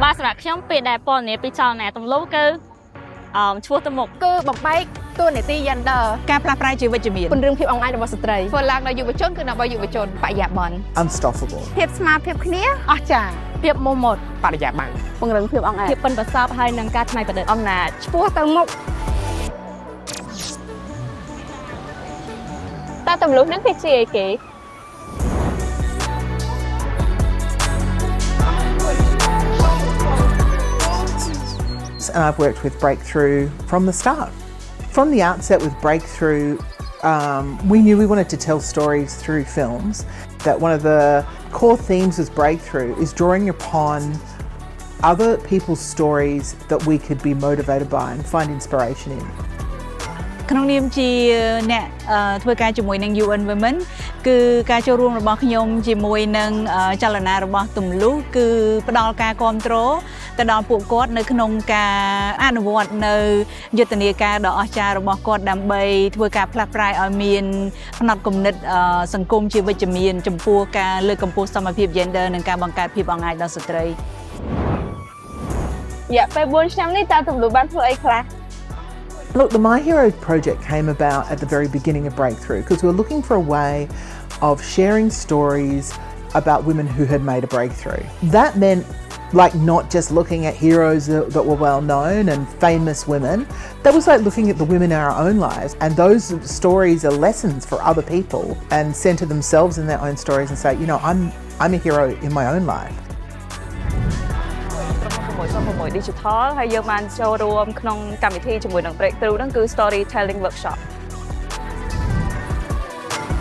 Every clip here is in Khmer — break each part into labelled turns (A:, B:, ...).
A: Ba sạc nhóm bị đại bọn này bị tròn này tầm lúc cứ chua tầm một
B: cứ bọc bay tôi này ti dần đờ
C: ការផ្លាស់ប្រែជីវិតជំនាញ
B: คนเรื่องភាពអងអាយរបស់ស្ត្រីធ្វើឡើងដល់យុវជនគឺដើម្បីយុវជនបរិយាបន្ន
D: Unstoppable.
B: ភាពស្មារតីភាពគ្នាអស្ចារ្យ
A: ភាពមុំមុត
B: បរិយាបន្ន
A: ពង្រឹងភាពអង្អាចភាពប៉ិនប្រសប់ហើយនឹងការច្នៃប្រឌិតអំណាច
B: ឆ្ពោះទៅមុខតើទម្លុះនឹងគេជាអីគេ
D: And I've worked with Breakthrough from the start. From the outset with Breakthrough, we knew we wanted to tell stories through films. That one of the core themes with Breakthrough is drawing upon other people's stories that we could be motivated by and find inspiration in.
C: ក្នុងនាមជាអ្នកធ្វើការជាមួយនឹង UN Women គឺការចូលរួមរបស់ខ្ញុំជាមួយនឹងចលនារបស់ទម្លុះគឺផ្ដល់ការគ្រប់គ្រងទៅដល់ពួកគាត់នៅក្នុងការអនុវត្តនៅយុទ្ធនាការដ៏អស្ចារ្យរបស់គាត់ដើម្បីធ្វើការផ្លាស់ប្រែឲ្យមានផ្នត់គំនិតសង្គមជាវិជ្ជមានចំពោះការលើកកម្ពស់សមភាព gender និងការបង្កើតភាពអង្អាចដល់ស្ត្រី
B: រយៈពេល 4 ឆ្នាំនេះតើទម្លុះបានធ្វើអីខ្លះ
D: Look, the My Hero project came about at the very beginning of Breakthrough because we were looking for a way of sharing stories about women who had made a breakthrough. That meant like not just looking at heroes that were well known and famous women. That was like looking at the women in our own lives, and those stories are lessons for other people and center themselves in their own stories and say, you know, I'm a hero in my own life.
A: 6 Digital ហើយយើងបានចូលរួមក្នុងកម្មវិធីជាមួយនឹង Breakthrough ហ្នឹងគឺ Storytelling Workshop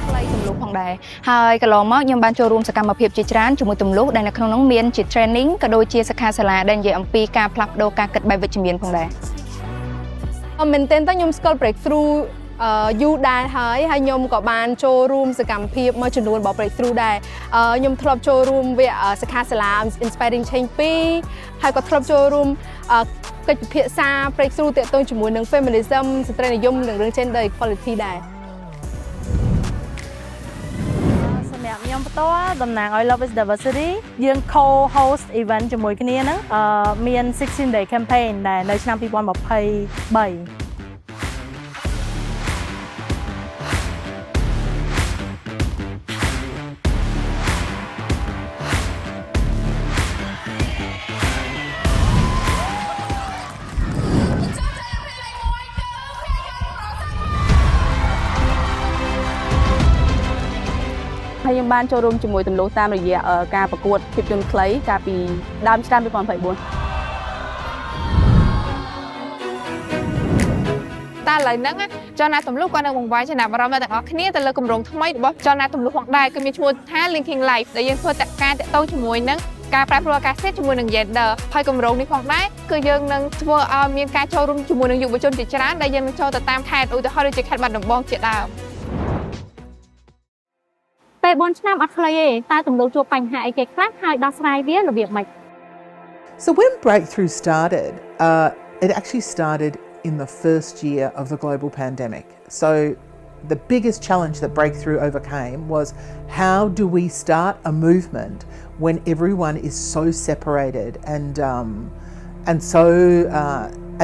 B: ផ្លៃទម្លុះផងដែរហើយកន្លងមកខ្ញុំបានចូលរួមសកម្មភាពជាច្រើនជាមួយទម្លុះដែលនៅក្នុងនោះមានជា training ក៏ដូចជាសិក្ខាសាលាដែលនិយាយអំពីការផ្លាស់ប្ដូរការគិតបែបវិជ្ជមានផងដែរមែនទែនតើខ្ញុំស្គាល់ Breakthrough យូរដែរហើយខ្ញុំក៏បានចូលរួមសកម្មភាពមួយចំនួនរបស់ Breakthrough ដែរខ្ញុំធ្លាប់ចូលរួមវគ្គសិក្ខាសាលា Inspiring Change 2ហើយក៏ធ្លាប់ចូលរួមកិច្ចពិភាក្សា Breakthrough ទាក់ទងជាមួយនឹង Feminism ស្ត្រីនិយមនិងរឿង Gender Equality ដែរ
A: សម្រាប់ខ្ញុំផ្ទាល់តំណាងឲ្យ Love is Diversity យើង co-host event ជាមួយគ្នាហ្នឹងមាន 16 day campaign ដែលនៅឆ្នាំ 2023 ហើយខ្ញុំបានចូលរួមជាមួយទម្លុះតាមរយៈការប្រកួតភាពយន្តខ្លីកាលពីដើមឆ្នាំ 2024
B: តែឥឡូវហ្នឹងចលនាទម្លុះក៏នឹងបង្វែរចំណាប់អារម្មណ៍ដល់ទាំងអស់គ្នាទៅលើគម្រោងថ្មីរបស់ចលនាទម្លុះផងដែរគឺមានឈ្មោះថា Linking Life ដែលយើងធ្វើការតាក់ទងជាមួយនឹងការប្រែប្រួលអាកាសធាតុជាមួយនឹង gender ហើយគម្រោងនេះផងដែរគឺយើងនឹងធ្វើឲ្យមានការចូលរួមជាមួយនឹងយុវជនជាច្រើនដែលយើងនឹងចូលទៅតាមខេត្តឧទាហរណ៍ដូចជាខេត្តបាត់ដំបងជាដើម
A: ពេល 4 ឆ្នាំអត់ខ្លីទេតែទម្លុះជួបបញ្ហាអីគេខ្លះហើយដោះស្រាយវារបៀបម៉េច
D: So when Breakthrough started, it actually started in the first year of the global pandemic. So the biggest challenge that Breakthrough overcame was how do we start a movement when everyone is so separated and so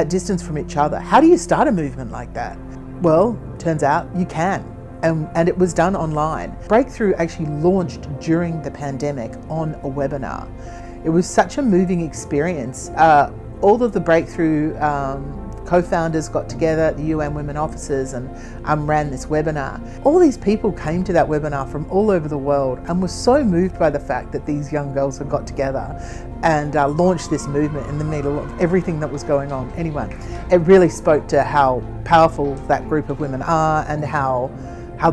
D: at distance from each other? How do you start a movement like that? Well, turns out you can. And it was done online. Breakthrough actually launched during the pandemic on a webinar. It was such a moving experience. All of the Breakthrough co-founders got together, the UN Women officers, and ran this webinar. All these people came to that webinar from all over the world and were so moved by the fact that these young girls had got together and launched this movement in the middle of everything that was going on. Anyway, it really spoke to how powerful that group of women are and how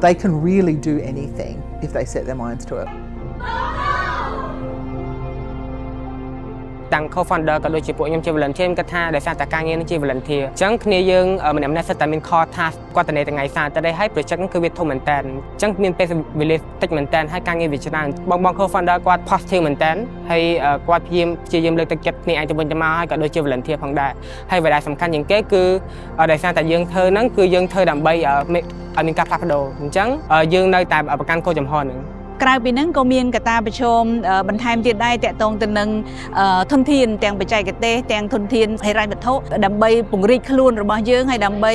D: they can really do anything if they set their minds to it.
E: ទាំង co-founder ក៏ដូចជាពួកខ្ញុំជា volunteer គាត់ថាដោយសារតែការងារនេះជា volunteer អញ្ចឹងគ្នាយើងម្នាក់ៗសិតតែមាន core task គាត់តែថ្ងៃសៅរ៍តែហើយ project ហ្នឹងគឺវាធំមែនតើអញ្ចឹងមានពេលវេលាតិចមែនតើហើយការងារវាច្រើនបង co-founder គាត់ positive មែនតើហើយគាត់ព្យាយាមលើកទឹកចិត្តគ្នាឯងទៅវិញទៅមកហើយក៏ដូចជា volunteer ផងដែរហើយអ្វីដែលសំខាន់ជាងគេគឺដោយសារតែយើងធ្វើហ្នឹងគឺយើងធ្វើដើម្បីឲ្យមានការផ្លាស់ប្ដូរអញ្ចឹងយើងនៅតែប្រកាន់គោលចំហហ្នឹង
C: ក្រៅពីហ្នឹងក៏មានកត្តាប្រឈមបន្ថែមទៀតដែរតាក់ទងទៅនឹងធនធានទាំងបច្ចេកទេសទាំងធនធានហិរញ្ញវត្ថុដើម្បីពង្រីកខ្លួនរបស់យើងហើយដើម្បី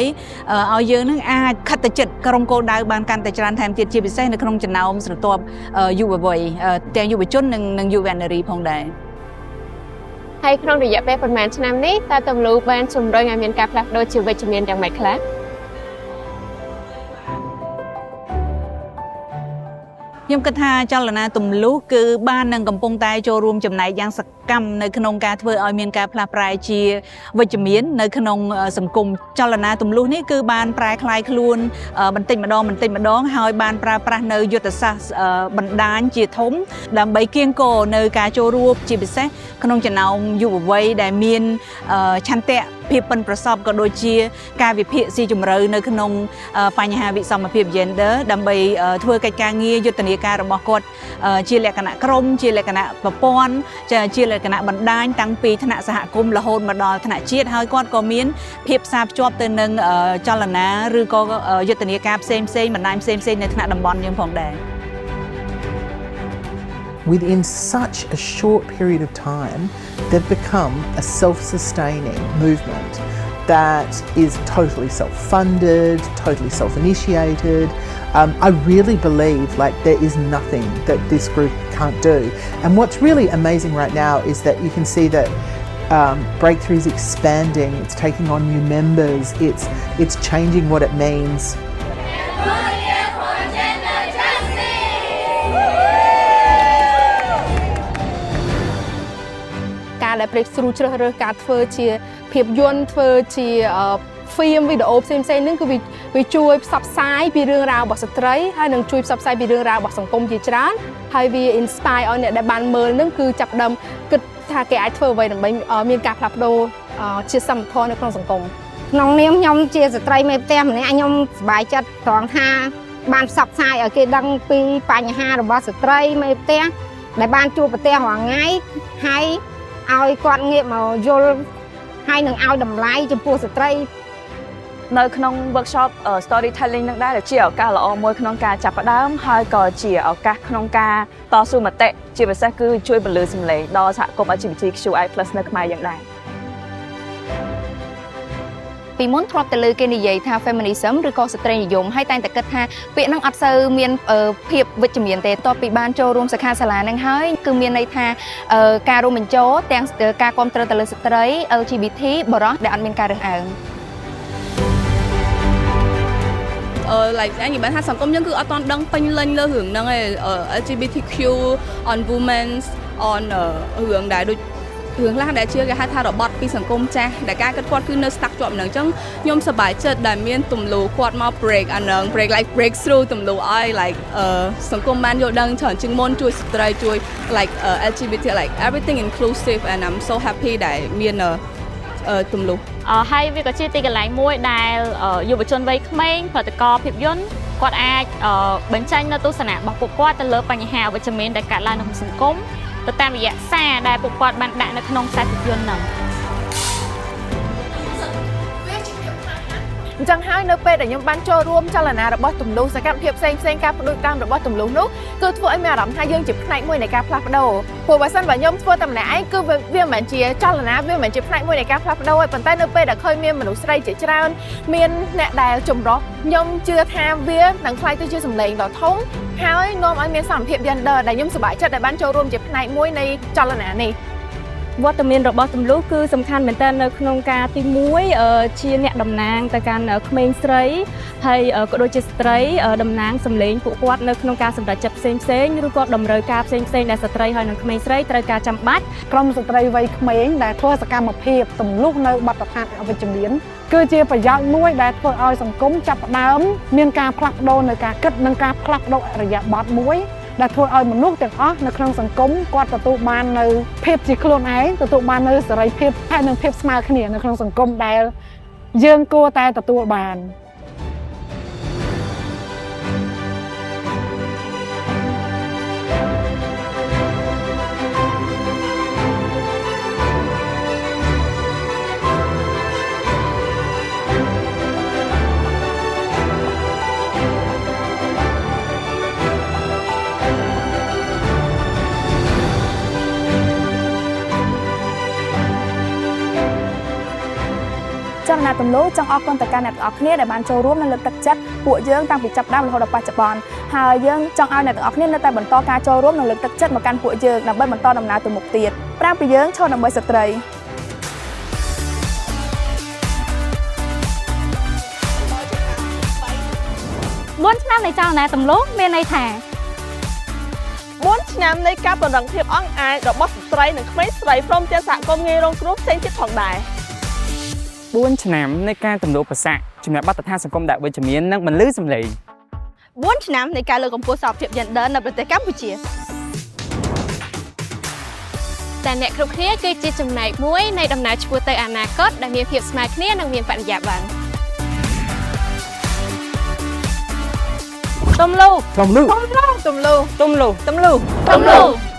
C: ឲ្យយើងនឹងអាចខិតទៅចិត្តក្រុមគោលដៅបានកាន់តែច្រើនថែមទៀតជាពិសេសនៅក្នុងចំណោមស្រទាប់យុវវ័យទាំងយុវជននិងយុវនារីផងដែរ
F: ហើយក្នុងរយៈពេលប្រហែលឆ្នាំនេះតើទំលូបានជំរុញឲ្យមានការផ្លាស់ប្ដូរជាវិជ្ជមានយ៉ាងម៉េចខ្លះ
C: ខ្ញុំគិតថាចលនាទម្លុះគឺបាននឹងកំពុងតែចូលរួមចំណែកយ៉ាងសកម្មនៅក្នុងការធ្វើឲ្យមានការផ្លាស់ប្រែជាវិជ្ជមាននៅក្នុងសង្គមចលនាទម្លុះនេះគឺបានប្រែក្លាយខ្លួនបន្តិចម្ដងហើយបានប្រើប្រាស់នៅយុទ្ធសាស្ត្របណ្ដាញជាធំដើម្បីគៀងគរនៅការចូលរួមជាពិសេសក្នុងចំណោមយុវវ័យដែលមានឆន្ទៈភាពប៉ិនប្រសប់ក៏ដូចជាការវិភាគស៊ីជម្រៅនៅក្នុងបញ្ហាវិសមភាព gender ដើម្បីធ្វើកិច្ចការងារយុទ្ធនាការរបស់គាត់ជាលក្ខណៈក្រុមជាលក្ខណៈប្រព័ន្ធជាលក្ខណៈបណ្ដាញតាំងពីថ្នាក់សហគមន៍រហូតមកដល់ថ្នាក់ជាតិហើយគាត់ក៏មានភាពផ្សារភ្ជាប់ទៅនឹងចលនាឬក៏យុទ្ធនាការផ្សេងបណ្ដាញផ្សេងនៅថ្នាក់តំបន់យើងផងដែរ
D: Within such a short period of time, they've become a self-sustaining movement that is totally self-funded, totally self-initiated. I really believe like there is nothing that this group can't do. And what's really amazing right now is that you can see that Breakthrough is expanding, it's taking on new members, it's changing what it means.
B: Breakthrough ជ្រើសរើសការធ្វើជាភាពយន្តធ្វើជា film វីដេអូផ្សេងៗហ្នឹងគឺវាជួយផ្សព្វផ្សាយពីរឿងរ៉ាវរបស់ស្ត្រីហើយនឹងជួយផ្សព្វផ្សាយពីរឿងរ៉ាវរបស់សង្គមជាច្រើនហើយវា inspire ឲ្យអ្នកដែលបានមើលហ្នឹងគឺចាប់ផ្ដើមគិតថាគេអាចធ្វើអ្វីដើម្បីមានការផ្លាស់ប្ដូរជាសមធម៌នៅក្នុងសង្គម
G: ក្នុងនាមខ្ញុំជាស្ត្រីមេផ្ទះម្នាក់ខ្ញុំសប្បាយចិត្តត្រង់ថាបានផ្សព្វផ្សាយឲ្យគេដឹងពីបញ្ហារបស់ស្ត្រីមេផ្ទះដែលបានជួបប្រទះរាល់ថ្ងៃហើយឲ្យគាត់ងាកមកយល់ហើយនឹងឲ្យតម្លៃចំពោះស្ត្រី
H: នៅក្នុង workshop storytelling នឹងដែរជាឱកាសល្អមួយក្នុងការចាប់ផ្ដើមហើយក៏ជាឱកាសក្នុងការតស៊ូមតិជាពិសេសគឺជួយពលឺសម្លេងដល់សហគមន៍ LGBTQI+ នៅខ្មែរយ៉ាងដែរ
B: ពីមុនធ្លាប់តែលើគេនិយាយថា feminism ឬក៏ស្ត្រីនិយមហើយតែងតែគិតថាពាក្យហ្នឹងអត់សូវមានភាពវិជ្ជមានទេតបពីបានចូលរួមសិក្ខាសាលាហ្នឹងហើយគឺមានន័យថាការរួមបញ្ចូលទាំងការគ្រប់គ្រងទៅលើស្ត្រី LGBT បរិសុទ្ធដែលអត់មានការរើសអើង
I: like អញនិយាយថាសង្គមយើងគឺអត់ទាន់ដឹងពេញលេញលើរឿងហ្នឹងឯង LGBTQ on women's on រឿងដែរដូច រឿងខ្លះដែលជាគេហៅថារបត់ពីសង្គមចាស់ដែលការគិតគាត់គឺនៅ stuck ជាប់នឹងអញ្ចឹងខ្ញុំសប្បាយចិត្តដែលមានទម្លូគាត់មក break អានឹង break like breakthrough ទម្លូឲ្យ like សង្គមបានយល់ដឹងច្រើនជាងមុនជួយស្ត្រីជួយ like LGBT like everything inclusive and I'm so happy ដែលមានទម្លូ
J: ហើយវាក៏ជាទីកន្លែងមួយដែលយុវជនវ័យក្មេងផលិតករភាពយន្តគាត់អាចបញ្ចេញនៅទស្សនៈរបស់ពួកគាត់ទៅលើបញ្ហាវិជ្ជមានដែលកើតឡើងនៅក្នុងសង្គមទៅតាមរយៈសារដែលពួកគាត់បានដាក់នៅក្នុងខ្សែភាពយន្តហ្នឹង
K: អញ្ចឹងហើយនៅពេលដែលខ្ញុំបានចូលរួមចលនារបស់ទម្លុះសកម្មភាពផ្សេងការផ្ដួចផ្ដើមរបស់ទម្លុះនោះគឺធ្វើឲ្យមានអារម្មណ៍ថាយើងជាផ្នែកមួយនៃការផ្លាស់ប្ដូរព្រោះបើសិនបើខ្ញុំធ្វើតែម្នាក់ឯងគឺវាមិនមែនជាចលនាវាមិនមែនជាផ្នែកមួយនៃការផ្លាស់ប្ដូរទេប៉ុន្តែនៅពេលដែលឃើញមានមនុស្សស្រីជាច្រើនមានអ្នកដែលចម្រុះខ្ញុំជឿថាវានឹងក្លាយទៅជាសម្លេងដ៏ធំហើយនាំឲ្យមានសមភាព gender ដែលខ្ញុំសប្បាយចិត្តដែលបានចូលរួមជាផ្នែកមួយនៃចលនានេះ
L: វត្តមានរបស់ទម្លុះគឺសំខាន់មែនទែននៅក្នុងការទី1ជាអ្នកតំណាងទៅកាន់ក្មេងស្រីហើយក៏ដូចជាស្ត្រីតំណាងសម្លេងពួកគាត់នៅក្នុងការសម្រេចចិត្តផ្សេងឬក៏តម្រូវការផ្សេងដែលស្ត្រីហើយនិងក្មេងស្រីត្រូវការចាំបាច់ក្រុមស្ត្រីវ័យក្មេងដែលធ្វើសកម្មភាពទម្លុះនៅបទដ្ឋានអវិជ្ជមានគឺជាប្រយោជន៍មួយដែលធ្វើឲ្យសង្គមចាប់ផ្ដើមមានការផ្លាស់ប្ដូរនៅការគិតនិងការផ្លាស់ប្ដូរអរិយាប័ត្រមួយ
M: ដែលធ្វើឲ្យមនុស្សទាំងអស់នៅក្នុងសង្គមគាត់ទទួលបាននៅភាពជាខ្លួនឯងទទួលបាននៅសេរីភាពហើយនិងភាពស្មើគ្នានៅក្នុងសង្គមដែលយើងគួរតែទទួលបាន
B: ចលនាទម្លូចង់អរគុណទៅកាន់អ្នកទាំងអស់គ្នាដែលបានចូលរួមនិងលើកទឹកចិត្តពួកយើងតាំងពីចាប់ផ្ដើមរហូតដល់បច្ចុប្បន្នហើយយើងចង់ឲ្យអ្នកទាំងអស់គ្នានៅតែបន្តការចូលរួមនិងលើកទឹកចិត្តមកកាន់ពួកយើងដើម្បីបន្តដំណើរទៅមុខទៀត5ពីយើងឈរដើម្បីស្ត្រី
J: 4 ឆ្នាំនៃចលនាទម្លូមានន័យថា
N: 4 ឆ្នាំនៃការប្រឹងភាពអង់អាចរបស់ស្ត្រីនិងក្មេងស្រីព្រមទាំងសហគមន៍ងាយរងគ្រោះផ្សេងទៀតផងដែរ
O: 4 ឆ្នាំនៃការទំនួលប្រសាជំនះបទដ្ឋានសង្គមដែលវិជ្ជមាននិងបន្លឺសម្លេង
N: 4 ឆ្នាំនៃការលើកកម្ពស់សមភាព gender នៅប្រទេសកម្ពុជា
F: តែអ្នកគ្រប់គ្នាគឺជាចំណែកមួយនៃដំណើរឆ្ពោះទៅអនាគតដែលមានភាពស្មើគ្នានិងមានបរិយាបន្ន
A: ទម្លូ
F: ទម្លូ
A: ទម្លូ
F: ទម្លូ
A: ទម្លូ
F: ទម្លូ